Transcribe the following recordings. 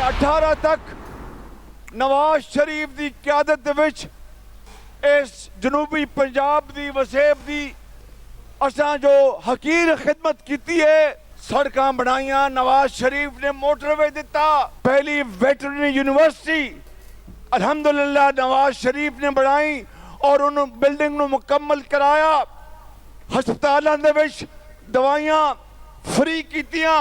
18 तक नवाज शरीफ की क्यादत विच इस जनूबी पंजाब की वसेब की असां जो हकीर खिदमत की है। सड़कां बनाइया, नवाज शरीफ ने मोटरवे दिता, पहली वेटरनरी यूनिवर्सिटी अल्हम्दुलिल्लाह नवाज शरीफ ने बनाई और उन बिल्डिंग ਨੂੰ मुकम्मल कराया। हस्पतालों दे विच दवाइयां फ्री कीतियां।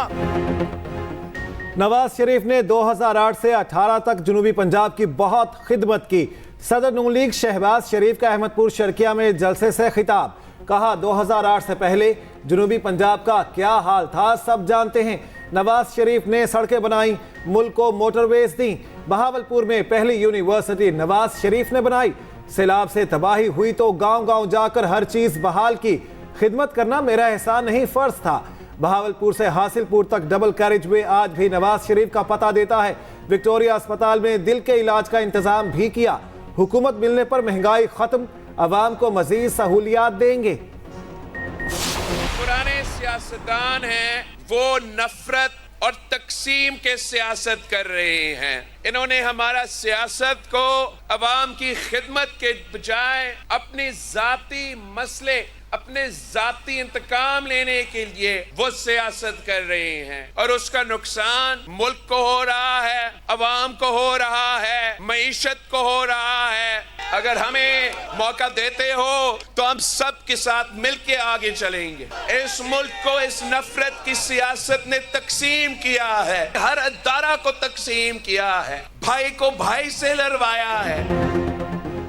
नवाज शरीफ ने 2008 से 18 तक जनूबी पंजाब की बहुत खिदमत की। सदर नून लीग शहबाज शरीफ का अहमदपुर शर्किया में जलसे से खिताब, कहा 2008 से पहले जनूबी पंजाब का क्या हाल था सब जानते हैं। नवाज शरीफ ने सड़कें बनाई, मुल्क को मोटरवेज दी। बहावलपुर में पहली यूनिवर्सिटी नवाज शरीफ ने बनाई। सैलाब से तबाही हुई तो गांव गांव जाकर हर चीज बहाल की। खिदमत करना मेरा एहसान नहीं फर्ज था। बहावलपुर से हासिलपुर तक डबल कैरेज वे आज भी नवाज शरीफ का पता देता है। विक्टोरिया अस्पताल में दिल के इलाज का इंतजाम भी किया। हुकूमत मिलने पर महंगाई खत्म, अवाम को मजीद सहूलियात देंगे। पुराने सियासतदान हैं, वो नफरत और तकसीम के सियासत कर रहे हैं। इन्होंने हमारा सियासत को अवाम की खिदमत के बजाय अपने जाती मसले, अपने जाती इंतकाम लेने के लिए वो सियासत कर रहे हैं और उसका नुकसान मुल्क को हो रहा है, अवाम को हो रहा है, मईशत को हो रहा है। अगर हमें मौका देते हो तो हम सब के साथ मिलके आगे चलेंगे। इस मुल्क को इस नफरत की सियासत ने तकसीम किया है, हर अदारा को तकसीम किया है, भाई को भाई से लड़वाया है।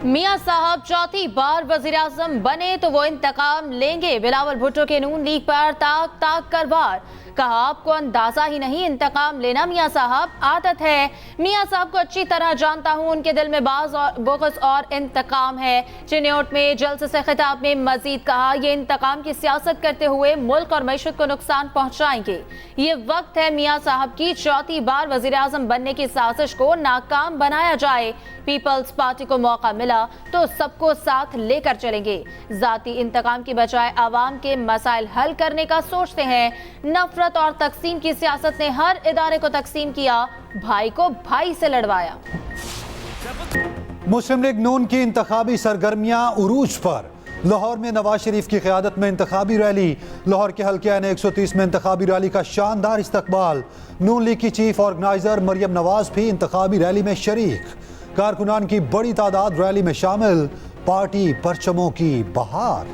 मियां साहब चौथी बार वज़ीर-ए-आज़म बने तो वो इंतकाम लेंगे। बिलावल भुट्टो के नून लीग पर ताक ताक कर वार, कहा आपको अंदाजा ही नहीं, इंतकाम लेना मियां साहब आदत है। मियां साहब को अच्छी तरह जानता हूं, उनके दिल में बाज़ और बुग़्ज़ और इंतकाम है। चिन्योट में जलसे से खिताब में मजीद कहा, ये इंतकाम की सियासत करते हुए मुल्क और मईशत को नुकसान पहुंचाएंगे। ये वक्त है मियां साहब की चौथी बार वज़ीर-ए-आज़म बनने की साजिश को नाकाम बनाया जाए। पीपल्स पार्टी को मौका मिला तो सबको साथ लेकर चलेंगे। जाती इंतकाम की बजाय आवाम के मसाइल हल करने का सोचते हैं। नफरत और तकसीम की सियासत ने हर इदारे को तकसीम किया, भाई को भाई से लड़वाया। मुस्लिम लीग नून की इंतखाबी सरगर्मियां उरूज पर। लाहौर में नवाज शरीफ की क़यादत में इंतखाबी रैली। लाहौर के हल्के एन 130 में इंतखाबी रैली का शानदार इस्तकबाल। नून लीग की चीफ ऑर्गेनाइजर मरियम नवाज भी इंतखाबी रैली में शरीक। कारकुनान की बड़ी तादाद रैली में शामिल। पार्टी परचमों की बहार।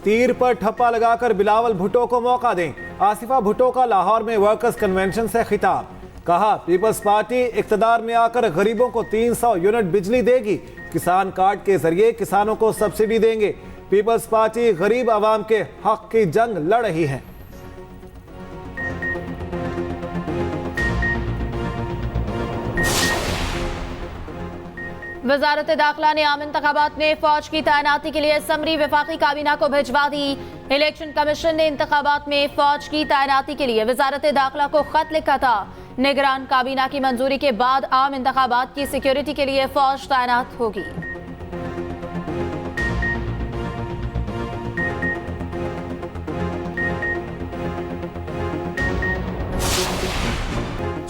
तीर पर ठप्पा लगाकर बिलावल भुट्टो को मौका दें। आसिफा भुट्टो का लाहौर में वर्कर्स कन्वेंशन से खिताब, कहा पीपल्स पार्टी इख्तिदार में आकर गरीबों को 300 यूनिट बिजली देगी। किसान कार्ड के जरिए किसानों को सब्सिडी देंगे। पीपल्स पार्टी गरीब आवाम के हक की जंग लड़ रही है। वजारत दाखिला ने आम इंतखाबात में फौज की तैनाती के लिए समरी वफाकी काबीना को भिजवा दी। इलेक्शन कमीशन ने इंतखाबात में फौज की तैनाती के लिए वजारत दाखिला को खत लिखा था। निगरान काबीना की मंजूरी के बाद आम इंतखाबात की सिक्योरिटी के लिए फौज तैनात होगी।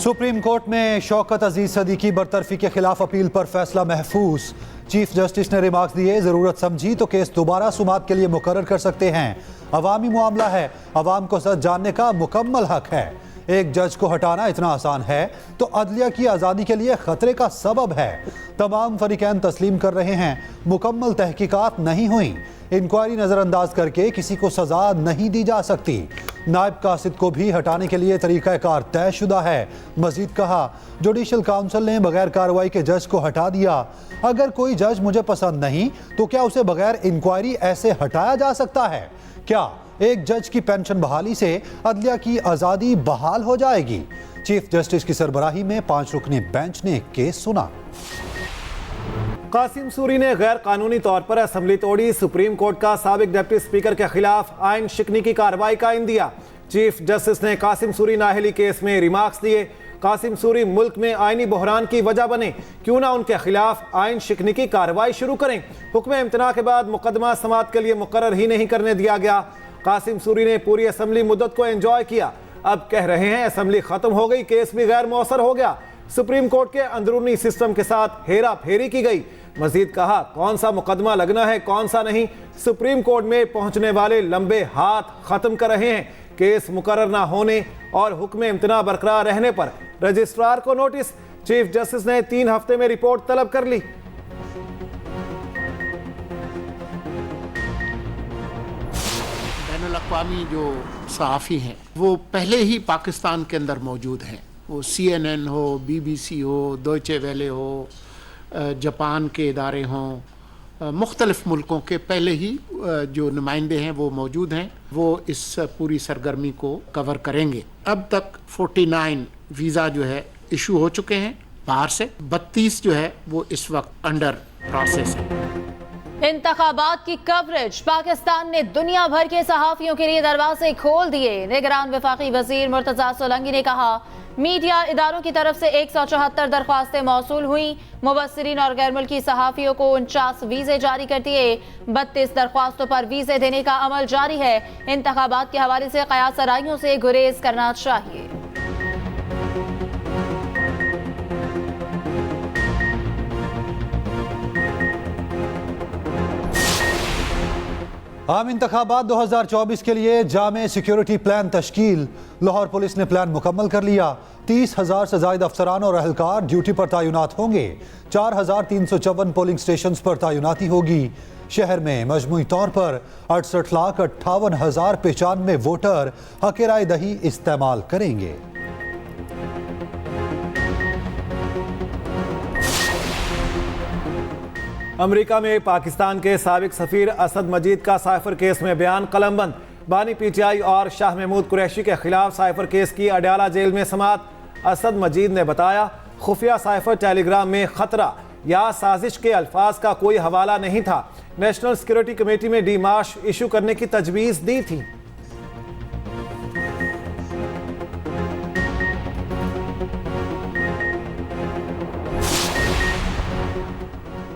सुप्रीम कोर्ट में शौकत अजीज सदीकी बरतरफी के खिलाफ अपील पर फैसला महफूज। चीफ जस्टिस ने रिमार्क्स दिए, जरूरत समझी तो केस दोबारा सुमात के लिए मुकर्रर कर सकते हैं। अवामी मामला है, अवाम को सच जानने का मुकम्मल हक है। एक जज को हटाना इतना आसान है तो अदलिया की आज़ादी के लिए खतरे का सबब है। तमाम फरीकैन तस्लीम कर रहे हैं, मुकम्मल तहकीकात नहीं हुई। इंक्वायरी नज़रअंदाज करके किसी को सजा नहीं दी जा सकती। नायब कासिद को भी हटाने के लिए तरीक़ाकार तयशुदा है। मजीद कहा, जुडिशल काउंसिल ने बगैर कार्रवाई के जज को हटा दिया। अगर कोई जज मुझे पसंद नहीं तो क्या उसे बगैर इंक्वायरी ऐसे हटाया जा सकता है? क्या एक जज की पेंशन बहाली से अदलिया की आज़ादी बहाल हो जाएगी? चीफ जस्टिस की सरबराही में 5 रुकनी बेंच ने केस सुना। कासिम सूरी ने गैर कानूनी तौर पर असम्बली तोड़ी। सुप्रीम कोर्ट का साबिक डिप्टी स्पीकर के खिलाफ आइन शिकनी की कार्रवाई का इंदिया। चीफ जस्टिस ने कासिम सूरी नाहली केस में रिमार्क्स दिए। कासिम सूरी मुल्क में आईनी बहरान की वजह बने, क्यों ना उनके खिलाफ आइन शिकनी की कार्रवाई शुरू करें। हुक्म इम्तना के बाद मुकदमा समाअत के लिए मुकर्रर ही नहीं करने दिया गया। कासिम सूरी ने पूरी असम्बली मुद्दत को एंजॉय किया, अब कह रहे हैं असम्बली खत्म हो गई, केस भी गैर मौसर हो गया। सुप्रीम कोर्ट के अंदरूनी सिस्टम के साथ हेरा फेरी की गई। मजीद कहा, कौन सा मुकदमा लगना है कौन सा नहीं, सुप्रीम कोर्ट में पहुंचने वाले लंबे हाथ खत्म कर रहे हैं। केस मुकर्रर ना होने और हुक्म इम्तना बरकरार रहने पर रजिस्ट्रार को नोटिस, चीफ जस्टिस ने 3 हफ्ते में रिपोर्ट तलब कर ली। बैनुल-अक़वामी जो सहाफ़ी हैं वो पहले ही पाकिस्तान के अंदर मौजूद हैं, वो CNN हो, BBC हो, डॉयचे वेले हो, जापान के इदारे हों, मुख्तलिफ मुल्कों के पहले ही जो नुमाइंदे हैं वो मौजूद हैं, वो इस पूरी सरगर्मी को कवर करेंगे। अब तक 49 वीज़ा जो है इशू हो चुके हैं बाहर से, 32 जो है वो इस वक्त अंडर प्रोसेस है। इंतखाबात की कवरेज, पाकिस्तान ने दुनिया भर के सहाफियों के लिए दरवाजे खोल दिए। निगरान वफाकी वजीर मुर्तजा सोलंकी ने कहा, मीडिया इदारों की तरफ से 174 दरख्वास्तें मौसूल हुई। मुबस्सिरीन और गैर मुल्की सहाफियों को 49 वीजे जारी कर दिए। 32 दरख्वास्तों पर वीजे देने का अमल जारी है। इंतखाबात के हवाले से कयासराइयों से गुरेज करना चाहिए। आम इंतखाबात 2024 के लिए जामे सिक्योरिटी प्लान तश्कील। लाहौर पुलिस ने प्लान मुकम्मल कर लिया। 30,000 से ज्यादा अफसरान और अहलकार ड्यूटी पर तैनात होंगे। 4,354 पोलिंग स्टेशन पर तैनाती होगी। शहर में मजमूई तौर पर 68,58,095 वोटर हक राय दही इस्तेमाल करेंगे। अमेरिका में पाकिस्तान के साबिक सफीर असद मजीद का साइफर केस में बयान कलमबंद। बानी PTI और शाह महमूद कुरैशी के खिलाफ साइफर केस की अडयाला जेल में समाअत। असद मजीद ने बताया, खुफिया साइफर टेलीग्राम में खतरा या साजिश के अल्फाज का कोई हवाला नहीं था। नेशनल सिक्योरिटी कमेटी में डीमार्श इशू करने की तजवीज़ दी थी।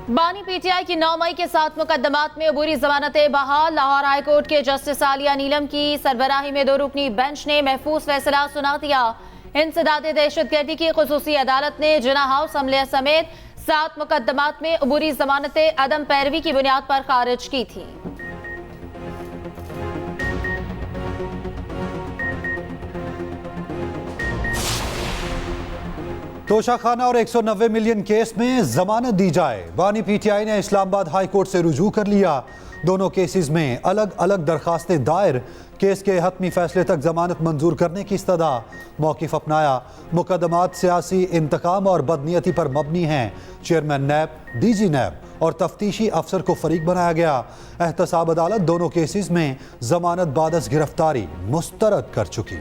बानी PTI की 9 मई के 7 मुकदमात में अबूरी जमानतें बहाल। लाहौर हाई कोर्ट के जस्टिस आलिया नीलम की सरबराही में 2 रुकनी बेंच ने महफूज फैसला सुना दिया। इंसदाद दहशतगर्दी की खुसूसी अदालत ने जिना हाउस हमले समेत 7 मुकदमात में अबूरी जमानतें अदम पैरवी की बुनियाद पर खारिज की थी। तोशाखाना और 190 मिलियन केस में जमानत दी जाए। बानी PTI ने इस्लामाबाद हाई कोर्ट से रुजू कर लिया। दोनों केसेस में अलग अलग दरखास्तें दायर। केस के हतमी फैसले तक जमानत मंजूर करने की इस्तदा। मौक़िफ़ अपनाया, मुकदमात सियासी इंतकाम और बदनीयती पर मबनी हैं। चेयरमैन नैब, DG नैब और तफ्तीशी अफसर को फरीक बनाया गया। एहतसाब अदालत दोनों केसेस में जमानत बादस गिरफ्तारी मुस्तरद कर चुकी।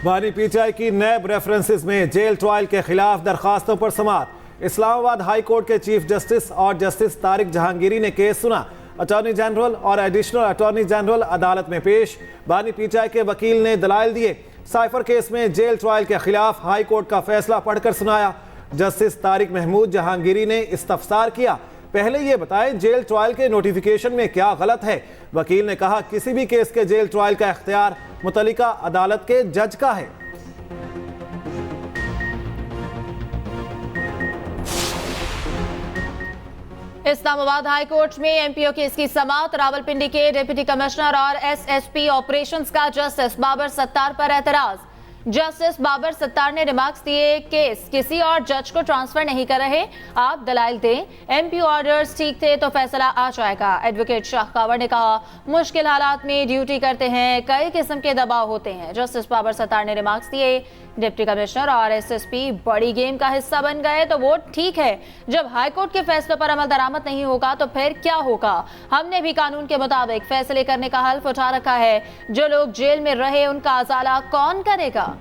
बानी PTI की नैब रेफरेंसेस में जेल ट्रायल के खिलाफ दरखास्तों पर समाअत। इस्लामाबाद हाई कोर्ट के चीफ जस्टिस और जस्टिस तारिक जहांगीरी ने केस सुना। अटॉर्नी जनरल और एडिशनल अटॉर्नी जनरल अदालत में पेश। बानी PTI के वकील ने दलाइल दिए। साइफर केस में जेल ट्रायल के खिलाफ हाई कोर्ट का फैसला पढ़कर सुनाया। जस्टिस तारिक महमूद जहांगीरी ने इस्तफसार किया, पहले ये बताएं जेल ट्रायल के नोटिफिकेशन में क्या गलत है। वकील ने कहा, किसी भी केस के जेल ट्रायल का इख्तियार मुतल्लिका अदालत के जज का है। इस्लामाबाद हाई कोर्ट में MPO केस की समाअत। रावलपिंडी के डिप्टी कमिश्नर और SSP ऑपरेशंस का जस्टिस बाबर सत्तार पर एतराज। जस्टिस बाबर सत्तार ने रिमार्क्स दिए, केस किसी और जज को ट्रांसफर नहीं कर रहे, आप दलाइल दें, MPO ऑर्डर्स ठीक थे तो फैसला आ जाएगा। एडवोकेट शाह कावर ने कहा, मुश्किल हालात में ड्यूटी करते हैं, कई किस्म के दबाव होते हैं। जस्टिस बाबर सत्तार ने रिमार्क्स दिए, डिप्टी कमिश्नर और SSP बड़ी गेम का हिस्सा बन गए तो वो ठीक है, जब हाईकोर्ट के फैसलों पर अमल दरामद नहीं होगा तो फिर क्या होगा। हमने भी कानून के मुताबिक फैसले करने का हल्फ उठा रखा है। जो लोग जेल में रहे उनका अजाला कौन करेगा।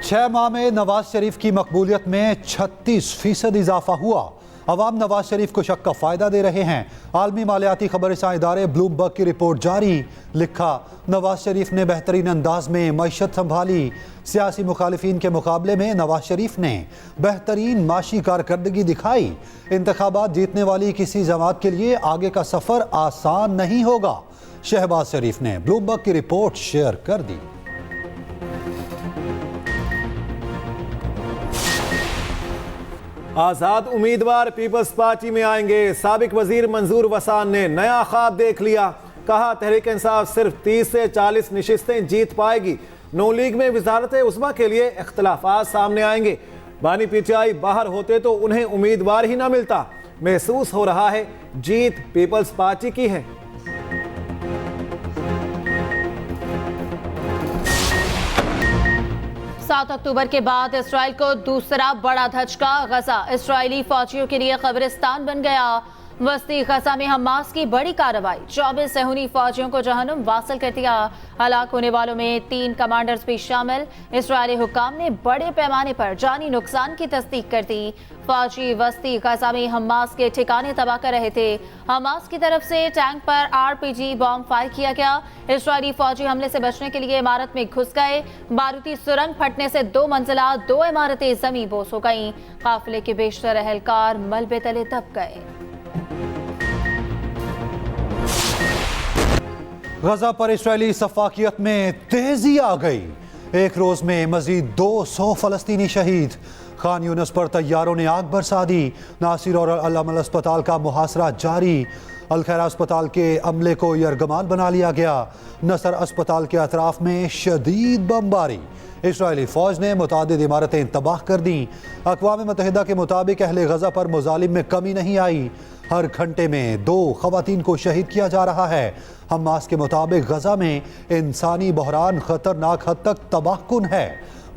6 माह में नवाज शरीफ की मकबूलियत में 36% इजाफा हुआ। अवाम नवाज शरीफ को शक का फ़ायदा दे रहे हैं। आलमी मालियाती खबरसां इदारे ब्लूमबर्ग की रिपोर्ट जारी। लिखा, नवाज शरीफ ने बेहतरीन अंदाज में मईशत संभाली। सियासी मुखालिफिन के मुकाबले में नवाज शरीफ ने बेहतरीन माशी कारकर्दगी दिखाई। इंतखाबात जीतने वाली किसी जमात के लिए आगे का सफ़र आसान नहीं होगा। शहबाज शरीफ ने ब्लूमबर्ग की रिपोर्ट शेयर कर दी। आजाद उम्मीदवार पीपल्स पार्टी में आएंगे। साबिक वजीर मंजूर वसान ने नया ख्वाब देख लिया। कहा, तहरीक इंसाफ सिर्फ 30 से 40 नशिस्तें जीत पाएगी। नून लीग में वजारत उज़्मा के लिए इख्तलाफात सामने आएंगे। बानी पीटीआई बाहर होते तो उन्हें उम्मीदवार ही ना मिलता। महसूस हो रहा है जीत पीपल्स पार्टी की है। 7 अक्टूबर के बाद इसराइल को दूसरा बड़ा धचका। गजा इस्राएली फौजियों के लिए कब्रिस्तान बन गया। वस्ती गजा में हमास की बड़ी कार्रवाई, 24 सहूनी फौजियों को जहन्नुम वासिल कर दिया। हलाक होने वालों में 3 कमांडर्स भी शामिल। इस्राएली हुक्काम ने बड़े पैमाने पर जानी नुकसान की तस्दीक कर दी। फौजी वस्ती गजा में हमास के ठिकाने तबाह कर रहे थे। हमास की तरफ से टैंक पर RPG बॉम्ब फायर किया गया। इस्राएली फौजी हमले से बचने के लिए इमारत में घुस गए। बारूदी सुरंग फटने से 2 मंजिला 2 इमारतें जमी बोस हो गईं। काफिले के बेशतर अहलकार मलबे तले दब गए। गजा पर इस्राएली सफाकियत में तेजी आ गई। एक रोज में मजीद 200 फलस्तीनी शहीद। खान यूनिस पर तैयारों ने आग बरसा दी। नासिर और अल अमल अस्पताल का मुहासरा जारी। अल खैरा अस्पताल के अमले को यरगमाल बना लिया गया। नसर अस्पताल के अतराफ में शदीद बमबारी। इस्राएली फौज ने मुतादिद इमारतें तबाह कर दी। अक़वाम मुत्तहिदा के मुताबिक अहले गजा पर मुजालिम में कमी नहीं आई। हर घंटे में 2 खवातीन को शहीद किया जा रहा है। हमास के मुताबिक गजा में इंसानी बहरान खतरनाक हद तक तबाहकुन है।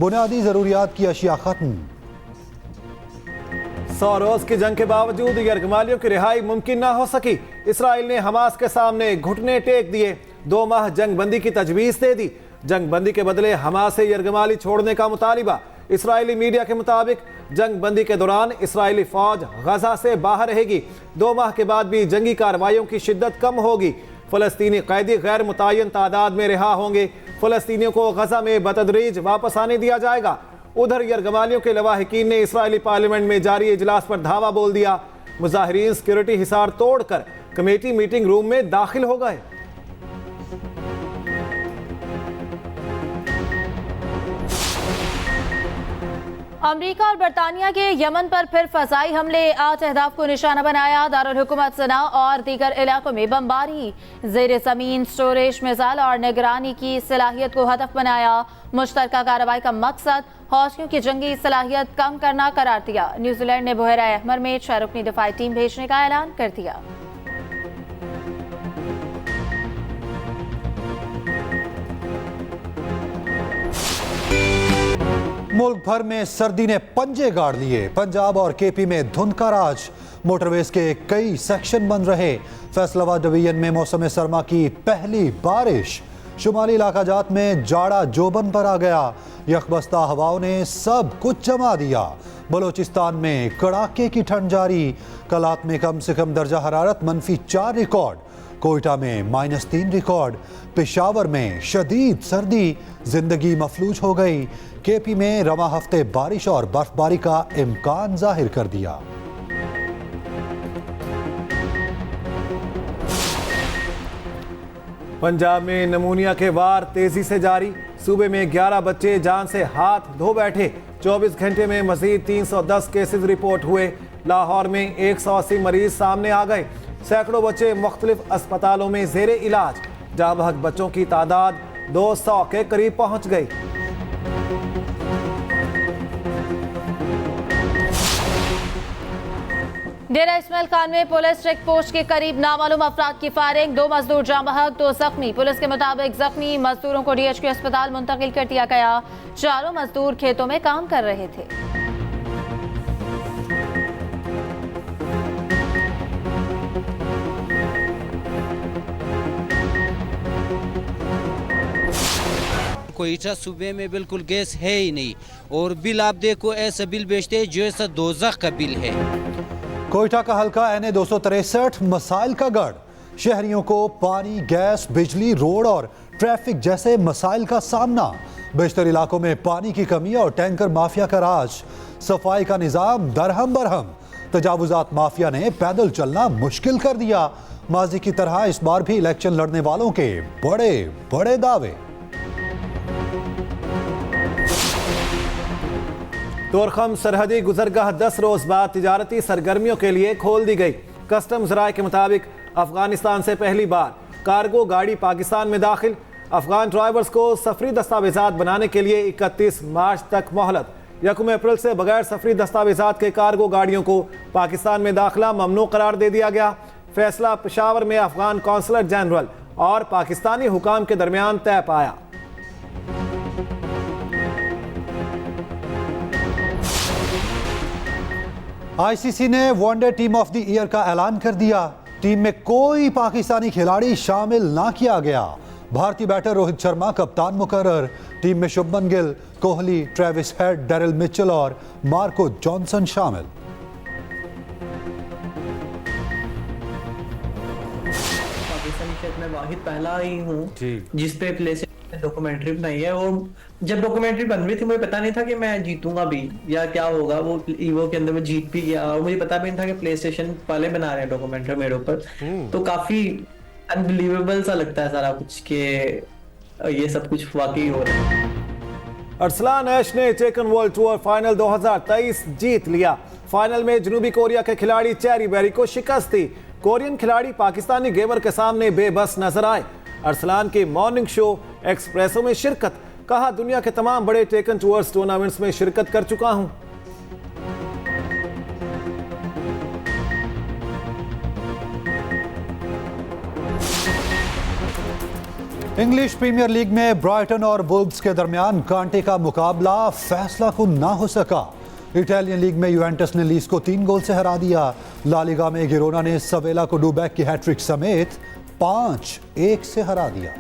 बुनियादी जरूरियात की अशिया खत्म। 100 रोज की जंग के बावजूद यरगमालियों की रिहाई मुमकिन ना हो सकी। इसराइल ने हमास के सामने घुटने टेक दिए। 2 माह जंग बंदी की तजवीज़ दे दी। जंग बंदी के बदले हमास से यरगमाली छोड़ने का मुतालिबा। इसराइली मीडिया के मुताबिक जंग बंदी के दौरान इसराइली फौज गजा से बाहर रहेगी। 2 माह के बाद भी जंगी कार्रवाइयों की शिद्दत कम होगी। फलस्तीनी कैदी गैर मुतय्यन तादाद में रिहा होंगे। फलस्तीनियों को गजा में बतदरीज वापस आने दिया जाएगा। उधर यरगमालियों के लवाहिकीन ने इसराइली पार्लियामेंट में जारी इजलास पर धावा बोल दिया। मुजाहिरीन सिक्योरिटी हिसार तोड़कर कमेटी मीटिंग रूम में दाखिल हो गए। अमेरिका और बरतानिया के यमन पर फिर फजाई हमले, 8 अहदाफ को निशाना बनाया। दारुल हुकूमत सना और दीगर इलाकों में बमबारी, जेर जमीन स्टोरेज, मिसाइल और निगरानी की सलाहियत को हदफ बनाया। मुश्तरका कार्रवाई का मकसद हौसियों की जंगी सलाहियत कम करना करार दिया। न्यूजीलैंड ने बुहरा अहमर में 6 रुकनी दिफाई टीम भेजने का ऐलान कर दिया। मुल्क भर में सर्दी ने पंजे गाड़ लिए। पंजाब और KP में धुंध का राज। मोटरवेज के कई सेक्शन बंद रहे। फैसलाबाद डिवीजन में मौसम सरमा की पहली बारिश। शुमाली इलाका जात में जाड़ा जोबन पर आ गया। यकबस्ता हवाओं ने सब कुछ जमा दिया। बलोचिस्तान में कड़ाके की ठंड जारी। कलात में कम से कम दर्जा हरारत -4 रिकॉर्ड। कोयटा में -3 रिकॉर्ड। पेशावर में शदीद सर्दी, जिंदगी मफलूज हो गई। KP में रवा हफ्ते बारिश और बर्फबारी का इम्कान जाहिर कर दिया। पंजाब में नमूनिया के वार तेजी से जारी। सूबे में 11 बच्चे जान से हाथ धो बैठे। 24 घंटे में मजीद 310 केसेस रिपोर्ट हुए। लाहौर में 180 मरीज सामने आ गए। सैकड़ों बच्चे मुख्तलिफ अस्पतालों में जेरे इलाज। जहां बहक बच्चों की तादाद 200 के करीब पहुंच गई। डेरा इस्माइल खान में पुलिस चेक पोस्ट के करीब नामालूम अफराद की फायरिंग, 2 मजदूर जाँ बहक, 2 जख्मी। पुलिस के मुताबिक जख्मी मजदूरों को DHQ अस्पताल मुंतकिल कर दिया गया। 4 मजदूर खेतों में काम कर रहे थे। कोयटा सूबे में बिल्कुल गैस है ही नहीं और बिल आप देखो ऐसा बिल बेचते हैं जो ऐसा दोज़ख का बिल है। कोयटा का हल्का NA 263 मसाइल का गढ़। शहरियों को पानी, गैस, बिजली, रोड और ट्रैफिक जैसे मसाइल का सामना। बेशतर इलाकों में पानी की कमी और टैंकर माफिया का राज। सफाई का निजाम दरहम बरहम। तजावुजात माफिया ने पैदल चलना मुश्किल कर दिया। माजी की तरह इस बार भी इलेक्शन लड़ने वालों के बड़े बड़े दावे। तोरखम सरहदी गुजरगाह 10 रोज बाद तिजारती सरगर्मियों के लिए खोल दी गई। कस्टम्स राय के मुताबिक अफगानिस्तान से पहली बार कार्गो गाड़ी पाकिस्तान में दाखिल। अफगान ड्राइवर्स को सफरी दस्तावेजात बनाने के लिए 31 मार्च तक मोहलत। 1 अप्रैल से बगैर सफरी दस्तावेजात के कार्गो गाड़ियों को पाकिस्तान में दाखिला ममनू करार दे दिया गया। फैसला पेशावर में अफगान कौंसलर जनरल और पाकिस्तानी हुकाम के दरमियान तय पाया। ICC ने one day team of the year का ऐलान कर दिया। टीम में कोई पाकिस्तानी खिलाड़ी शामिल ना किया गया। भारतीय बैटर रोहित शर्मा कप्तान मुकर्रर। टीम में Shubman Gill, Kohli, Travis head, Daryl Mitchell और मार्को जॉनसन शामिल। पाकिस्तानी क्षेत्र में वाहिद पहला ही हूँ जिसपे प्ले डॉक्यूमेंट्री बनाई है। और जब डॉक्यूमेंट्री बन रही थी मुझे पता नहीं था कि मैं जीतूंगा भी या क्या होगा। वो ईवो के अंदर में जीत भी गया और मुझे पता भी नहीं था कि प्ले स्टेशन वाले बना रहे हैं डॉक्यूमेंट्री मेरे ऊपर। तो काफी अनबिलीवेबल सा लगता है सारा कुछ कि ये सब कुछ वाकई हो रहा है। अरसलान ऐश ने टेकन वर्ल्ड टूर फाइनल 2023 जीत लिया। फाइनल में जनूबी कोरिया के खिलाड़ी चेरी बेरी को शिकस्त दी। कोरियन खिलाड़ी पाकिस्तानी गेमर के सामने बेबस नजर आए। अरसलान के मॉर्निंग शो एक्सप्रेसो में शिरकत। कहा, दुनिया के तमाम बड़े टेकन टूर्स टूर्नामेंट्स में शिरकत कर चुका हूं। इंग्लिश प्रीमियर लीग में ब्राइटन और वुल्व्स के दरमियान कांटे का मुकाबला फैसला को ना हो सका। इटालियन लीग में यूवेंटस ने लीस को 3 गोल से हरा दिया। ला लीगा में गिरोना ने सवेला को डूबैक की हैट्रिक समेत 5-1 से हरा दिया।